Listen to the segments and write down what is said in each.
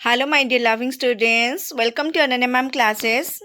Hello my dear loving students, welcome to Ananya ma'am classes.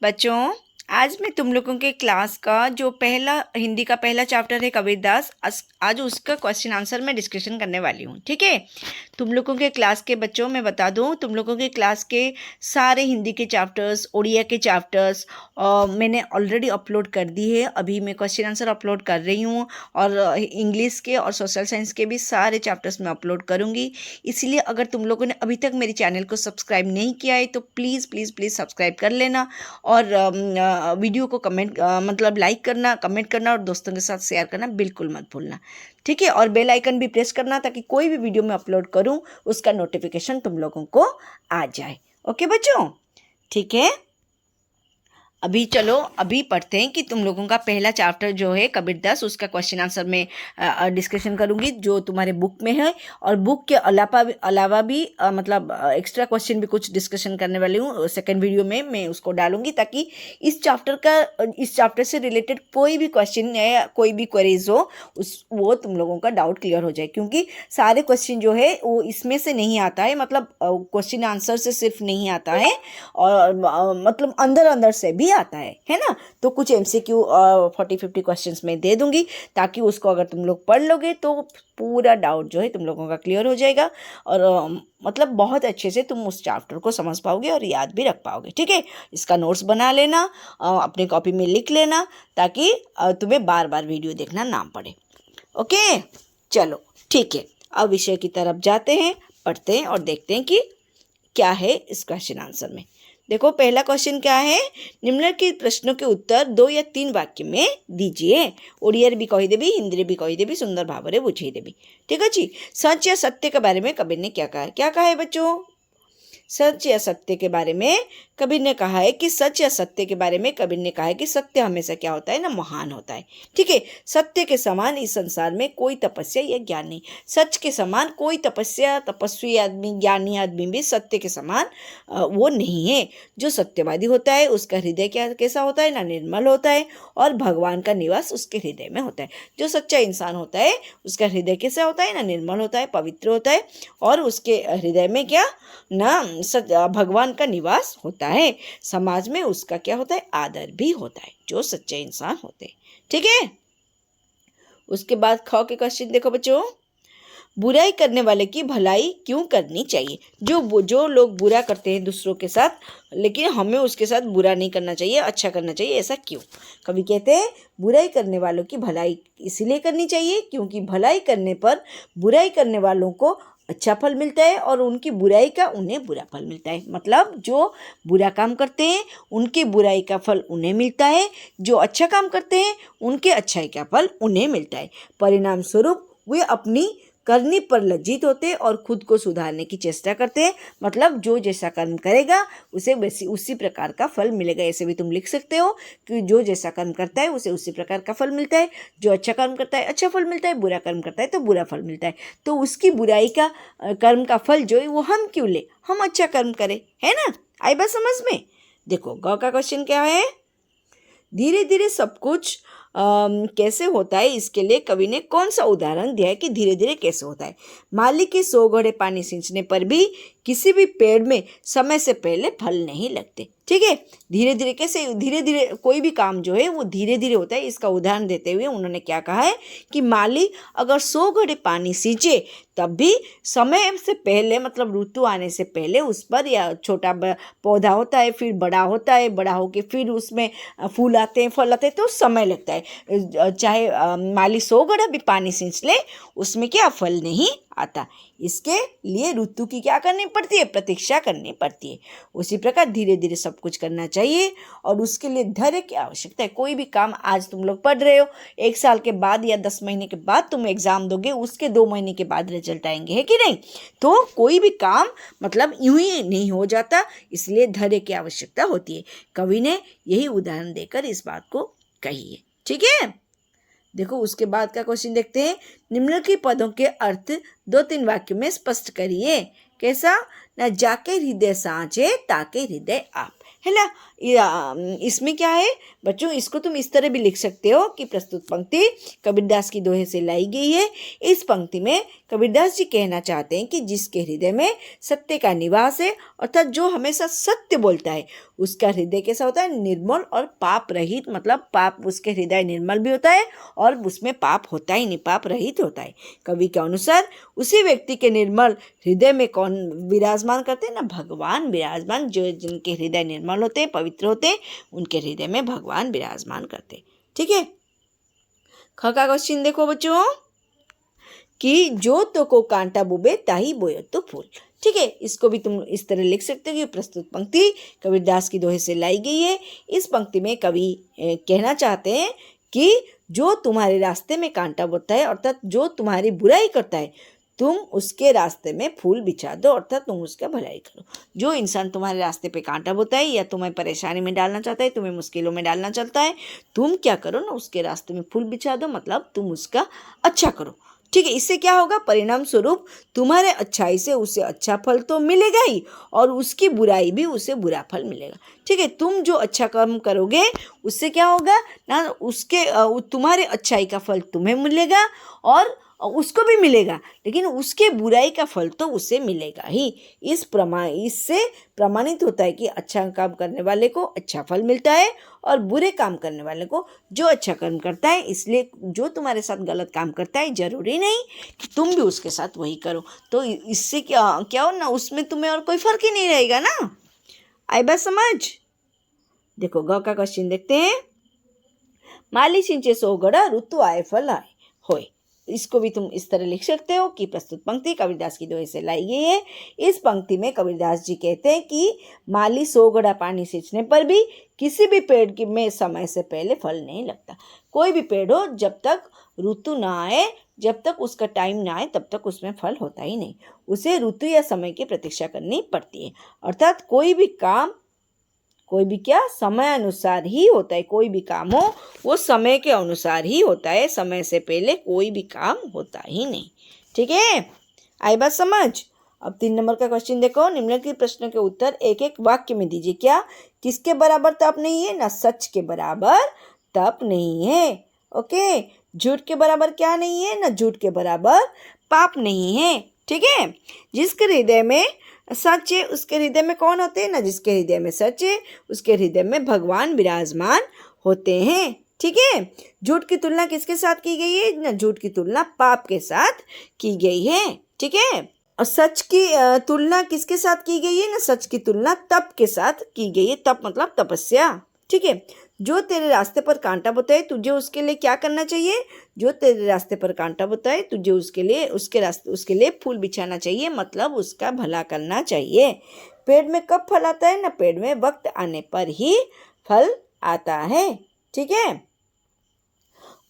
बच्चों, आज मैं तुम लोगों के क्लास का जो पहला हिंदी का पहला चैप्टर है कबीरदास, आज उसका क्वेश्चन आंसर मैं डिस्कशन करने वाली हूँ। ठीक है, तुम लोगों के क्लास के बच्चों मैं बता दूँ, तुम लोगों के क्लास के सारे हिंदी के चैप्टर्स, उड़िया के चैप्टर्स मैंने ऑलरेडी अपलोड कर दी है। अभी मैं क्वेश्चन आंसर अपलोड कर रही हूँ और इंग्लिश के और सोशल साइंस के भी सारे चैप्टर्स मैं अपलोड करूँगी। इसलिए अगर तुम लोगों ने अभी तक मेरे चैनल को सब्सक्राइब नहीं किया है तो प्लीज़ प्लीज़ प्लीज़ सब्सक्राइब कर लेना और वीडियो को कमेंट मतलब लाइक करना, कमेंट करना और दोस्तों के साथ शेयर करना बिल्कुल मत भूलना। ठीक है, और बेल आइकन भी प्रेस करना ताकि कोई भी वीडियो मैं अपलोड करूं उसका नोटिफिकेशन तुम लोगों को आ जाए। ओके बच्चों, ठीक है। अभी चलो अभी पढ़ते हैं कि तुम लोगों का पहला चैप्टर जो है कबीरदास, उसका क्वेश्चन आंसर में डिस्कशन करूंगी जो तुम्हारे बुक में है। और बुक के अलावा भी मतलब एक्स्ट्रा क्वेश्चन भी कुछ डिस्कशन करने वाली हूँ। सेकंड वीडियो में मैं उसको डालूंगी ताकि इस चैप्टर से रिलेटेड कोई भी क्वेश्चन या कोई भी क्वेरीज हो वो तुम लोगों का डाउट क्लियर हो जाए, क्योंकि सारे क्वेश्चन जो है वो इसमें से नहीं आता है, मतलब क्वेश्चन आंसर से सिर्फ नहीं आता है और मतलब अंदर अंदर से भी आता है ना। तो कुछ MCQ 40-50 क्वेश्चंस में दे दूंगी ताकि उसको अगर तुम लोग पढ़ लोगे तो पूरा डाउट जो है तुम लोगों का क्लियर हो जाएगा और मतलब बहुत अच्छे से तुम उस चैप्टर को समझ पाओगे और याद भी रख पाओगे। ठीक है, इसका नोट्स बना लेना, अपने कॉपी में लिख लेना ताकि तुम्हें बार बार वीडियो देखना ना पड़े। ओके, चलो ठीक है, अब विषय की तरफ जाते हैं, पढ़ते हैं और देखते हैं कि क्या है इस क्वेश्चन आंसर में। देखो पहला क्वेश्चन क्या है, निम्नलिखित प्रश्नों के उत्तर 2 या 3 वाक्य में दीजिए। ओडिया भी कहीदेवी, हिंदी भी कहीदेवी, सुंदर भावरे बुझेदेवी। ठीक है जी। सच या सत्य के बारे में कबीर ने क्या कहा है? क्या कहा है बच्चों? सच या सत्य के बारे में कबीर ने कहा है कि सच या सत्य के बारे में कबीर ने कहा है कि सत्य हमेशा क्या होता है ना, महान होता है। ठीक है, सत्य के समान इस संसार में कोई तपस्या या ज्ञान नहीं। सच के समान कोई तपस्या, तपस्वी आदमी, ज्ञानी आदमी भी सत्य के समान वो नहीं है। जो सत्यवादी होता है उसका हृदय कैसा होता है ना, निर्मल होता है और भगवान का निवास उसके हृदय में होता है। जो सच्चा इंसान होता है उसका हृदय कैसा होता है ना, निर्मल होता है, पवित्र होता है और उसके हृदय में क्या ना, भगवान का निवास होता है। समाज में उसका क्या होता है, आदर भी होता है, जो सच्चे इंसान होते हैं। ठीक है, उसके बाद ख के क्वेश्चन देखो बच्चों। बुराई करने वाले की भलाई क्यों करनी चाहिए? जो लोग बुरा करते हैं दूसरों के साथ, लेकिन हमें उसके साथ बुरा नहीं करना चाहिए, अच्छा करना चाहिए, ऐसा क्यों? कवि कहते हैं बुराई करने वालों की भलाई इसलिए करनी चाहिए क्योंकि भलाई करने पर बुराई करने वालों को अच्छा फल मिलता है और उनकी बुराई का उन्हें बुरा फल मिलता है। मतलब जो बुरा काम करते हैं उनकी बुराई का फल उन्हें मिलता है, जो अच्छा काम करते हैं उनके अच्छाई का फल उन्हें मिलता है। परिणाम स्वरूप वे अपनी करने पर लज्जित होते और खुद को सुधारने की चेष्टा करते हैं। मतलब जो जैसा कर्म करेगा उसे वैसी उसी प्रकार का फल मिलेगा। ऐसे भी तुम लिख सकते हो कि जो जैसा कर्म करता है उसे उसी प्रकार का फल मिलता है। जो अच्छा कर्म करता है अच्छा फल मिलता है, बुरा कर्म करता है तो बुरा फल मिलता है। तो उसकी बुराई का कर्म का फल जो है वो हम क्यों ले, हम अच्छा कर्म करें, है ना। आई बात समझ में? देखो गौ का क्वेश्चन क्या है, धीरे धीरे सब कुछ कैसे होता है, इसके लिए कवि ने कौन सा उदाहरण दिया है कि धीरे धीरे कैसे होता है? माली के 100 घड़े पानी सींचने पर भी किसी भी पेड़ में समय से पहले फल नहीं लगते। ठीक है, धीरे धीरे कैसे, धीरे धीरे कोई भी काम जो है वो धीरे धीरे होता है। इसका उदाहरण देते हुए उन्होंने क्या कहा है कि माली अगर 100 घड़े पानी सींचे तब भी समय से पहले, मतलब ऋतु आने से पहले उस पर, या छोटा पौधा होता है फिर बड़ा होता है, बड़ा होके फिर उसमें फूल आते हैं, फल आते हैं, तो समय लगता है। चाहे माली 100 घड़ा भी पानी सींच ले उसमें क्या फल नहीं आता। इसके लिए ऋतु की क्या करनी पड़ती है, प्रतीक्षा करनी पड़ती है। उसी प्रकार धीरे धीरे सब कुछ करना चाहिए और उसके लिए धैर्य की आवश्यकता है। कोई भी काम आज तुम लोग पढ़ रहे हो, 1 साल के बाद या 10 महीने के बाद तुम एग्जाम दोगे, उसके 2 महीने के बाद रिजल्ट आएंगे, है कि नहीं। तो कोई भी काम मतलब यूं ही नहीं हो जाता, इसलिए धैर्य की आवश्यकता होती है। कवि ने यही उदाहरण देकर इस बात को कही है। ठीक है, देखो उसके बाद का क्वेश्चन देखते हैं। निम्नलिखित पदों के अर्थ 2-3 वाक्य में स्पष्ट करिए। कैसा ना, जाके हृदय साँचे ताके हृदय आप, है ना। इसमें क्या है बच्चों, इसको तुम इस तरह भी लिख सकते हो कि प्रस्तुत पंक्ति कबीरदास की दोहे से लाई गई है। इस पंक्ति में कबीरदास जी कहना चाहते हैं कि जिसके हृदय में सत्य का निवास है, अर्थात जो हमेशा सत्य बोलता है, उसका हृदय कैसा होता है? निर्मल और पाप रहित। मतलब पाप, उसके हृदय निर्मल भी होता है और उसमें पाप होता ही नहीं, पाप रहित होता है। कवि के अनुसार उसी व्यक्ति के निर्मल हृदय में कौन विराजमान करते हैं? ना भगवान विराजमान। जो जिनके हृदय निर्मल होते हैं, पवित्र होते हैं, उनके हृदय में भगवान विराजमान करते हैं। ठीक है। ख का क्वेश्चन देखो बच्चों कि जो तो को कांटा बुबे ताही बोयो तो फूल। ठीक है, इसको भी तुम इस तरह लिख सकते हो कि प्रस्तुत पंक्ति कबीरदास की दोहे से लाई गई है। इस पंक्ति में कवि कहना चाहते हैं कि जो तुम्हारे रास्ते में कांटा बोता है, अर्थात जो तुम्हारी बुराई करता है, तुम उसके रास्ते में फूल बिछा दो, अर्थात तुम उसका भलाई करो। जो इंसान तुम्हारे रास्ते पे कांटा बोता है या तुम्हें परेशानी में डालना चाहता है, तुम्हें मुश्किलों में डालना चाहता है, तुम क्या करो ना, उसके रास्ते में फूल बिछा दो, मतलब तुम उसका अच्छा करो। ठीक है, इससे क्या होगा? परिणाम स्वरूप तुम्हारे अच्छाई से उसे अच्छा फल तो मिलेगा ही, और उसकी बुराई भी उसे बुरा फल मिलेगा। ठीक है, तुम जो अच्छा कर्म करोगे उससे क्या होगा ना, उसके तुम्हारे अच्छाई का फल तुम्हें मिलेगा और उसको भी मिलेगा, लेकिन उसके बुराई का फल तो उसे मिलेगा ही। इससे प्रमाणित होता है कि अच्छा काम करने वाले को अच्छा फल मिलता है और बुरे काम करने वाले को जो अच्छा कर्म करता है। इसलिए जो तुम्हारे साथ गलत काम करता है, जरूरी नहीं कि तुम भी उसके साथ वही करो। तो इससे क्या हो ना, उसमें तुम्हें और कोई फर्क ही नहीं रहेगा ना। आई बात समझ? देखो ग का क्वेश्चन देखते हैं। माली सिंचे सो गड़ा ऋतु आए फल आए होए। इसको भी तुम इस तरह लिख सकते हो कि प्रस्तुत पंक्ति कबीरदास की दोहे से लाई गई है। इस पंक्ति में कबीरदास जी कहते हैं कि माली 100 घड़ा पानी सींचने पर भी किसी भी पेड़ की में समय से पहले फल नहीं लगता। कोई भी पेड़ हो, जब तक ऋतु ना आए, जब तक उसका टाइम ना आए, तब तक उसमें फल होता ही नहीं। उसे ऋतु या समय की प्रतीक्षा करनी पड़ती है। अर्थात कोई भी क्या समय अनुसार ही होता है। कोई भी काम हो वो समय के अनुसार ही होता है, समय से पहले कोई भी काम होता ही नहीं। ठीक है, आई बात समझ? अब 3 नंबर का क्वेश्चन देखो। निम्नलिखित प्रश्नों के उत्तर एक एक वाक्य में दीजिए। क्या? किसके बराबर तप नहीं है? ना सच के बराबर तप नहीं है। ओके, झूठ के बराबर क्या नहीं है? ना झूठ के बराबर पाप नहीं है। ठीक है, जिसके हृदय में सच है उसके हृदय में कौन होते हैं? ना जिसके हृदय में सच है उसके हृदय में भगवान विराजमान होते हैं। ठीक है, झूठ की तुलना किसके साथ की गई है? ना झूठ की तुलना पाप के साथ की गई है। ठीक है, और सच की तुलना किसके साथ की गई है? ना सच की तुलना तप के साथ की गई है। तप मतलब तपस्या। ठीक है, जो तेरे रास्ते पर कांटा बताए तुझे उसके लिए क्या करना चाहिए? जो तेरे रास्ते पर कांटा बताए तुझे उसके लिए फूल बिछाना चाहिए, मतलब उसका भला करना चाहिए। पेड़ में कब फल आता है? ना पेड़ में वक्त आने पर ही फल आता है। ठीक है,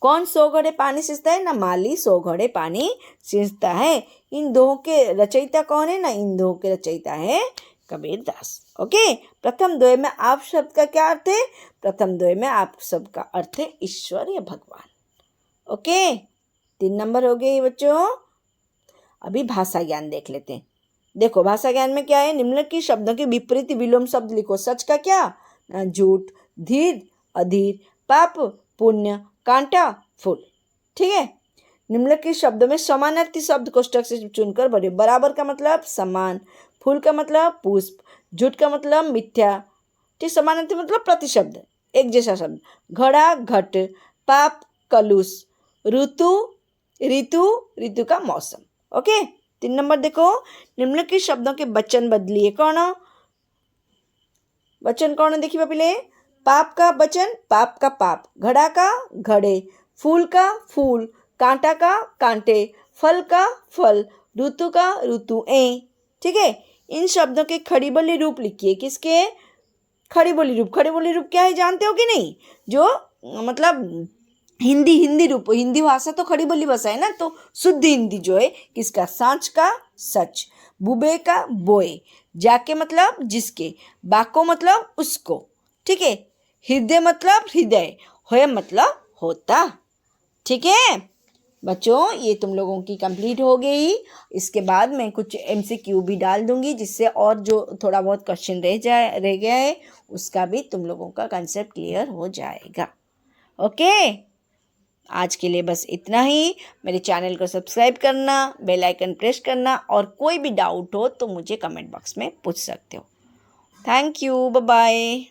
कौन 100 घड़े पानी सींचता है? ना माली 100 घड़े पानी सींचता है। इन दोहों के रचयिता कौन है? ना इन दोहों के रचयिता है कबीरदास। ओके, प्रथम दोहे में आप शब्द का क्या अर्थ है? प्रथम दोहे में आप शब्द का अर्थ है ईश्वर या भगवान। ओके, 3 नंबर हो गए बच्चों। अभी भाषा ज्ञान देख लेते हैं। देखो भाषा ज्ञान में क्या है? निम्नलिखित शब्दों के विपरीत विलोम शब्द लिखो। सच का क्या? झूठ, धीर, अधीर, पाप, पुण्य, कांटा, फूल। ठीक है, निम्नलिखित शब्दों में समानार्थी शब्द कोष्ठक से चुनकर भरिए। बराबर का मतलब समान, फूल का मतलब पुष्प, झूठ का मतलब मिथ्या। ठीक, समानार्थी मतलब प्रतिशब्द, एक जैसा शब्द। घड़ा, घट, पाप, कलुष, ऋतु, ऋतु का मौसम। ओके, 3 नंबर देखो। निम्नलिखित शब्दों के वचन बदलिए। कौन वचन कौन देखिए पहले। पाप का वचन पाप का पाप, घड़ा का घड़े, फूल का फूल, कांटा का कांटे, फल का फल, ऋतु का ऋतु ए। ठीक है, इन शब्दों के खड़ी बोली रूप लिखिए। किसके खड़ी बोली रूप? खड़ी बोली रूप क्या है जानते हो कि नहीं? जो मतलब हिंदी रूप, हिंदी भाषा तो खड़ी बोली भाषा है ना, तो शुद्ध हिंदी जो है किसका? सांच का सच, बुबे का बोए, जाके मतलब जिसके, बाको मतलब उसको। ठीक है, हृदय मतलब हृदय, होए मतलब होता। ठीक है बच्चों, ये तुम लोगों की कंप्लीट हो गई। इसके बाद मैं कुछ MCQ भी डाल दूंगी, जिससे और जो थोड़ा बहुत क्वेश्चन रह गया है उसका भी तुम लोगों का कंसेप्ट क्लियर हो जाएगा। ओके, आज के लिए बस इतना ही। मेरे चैनल को सब्सक्राइब करना, बेल आइकन प्रेस करना और कोई भी डाउट हो तो मुझे कमेंट बॉक्स में पूछ सकते हो। Thank you, bye bye.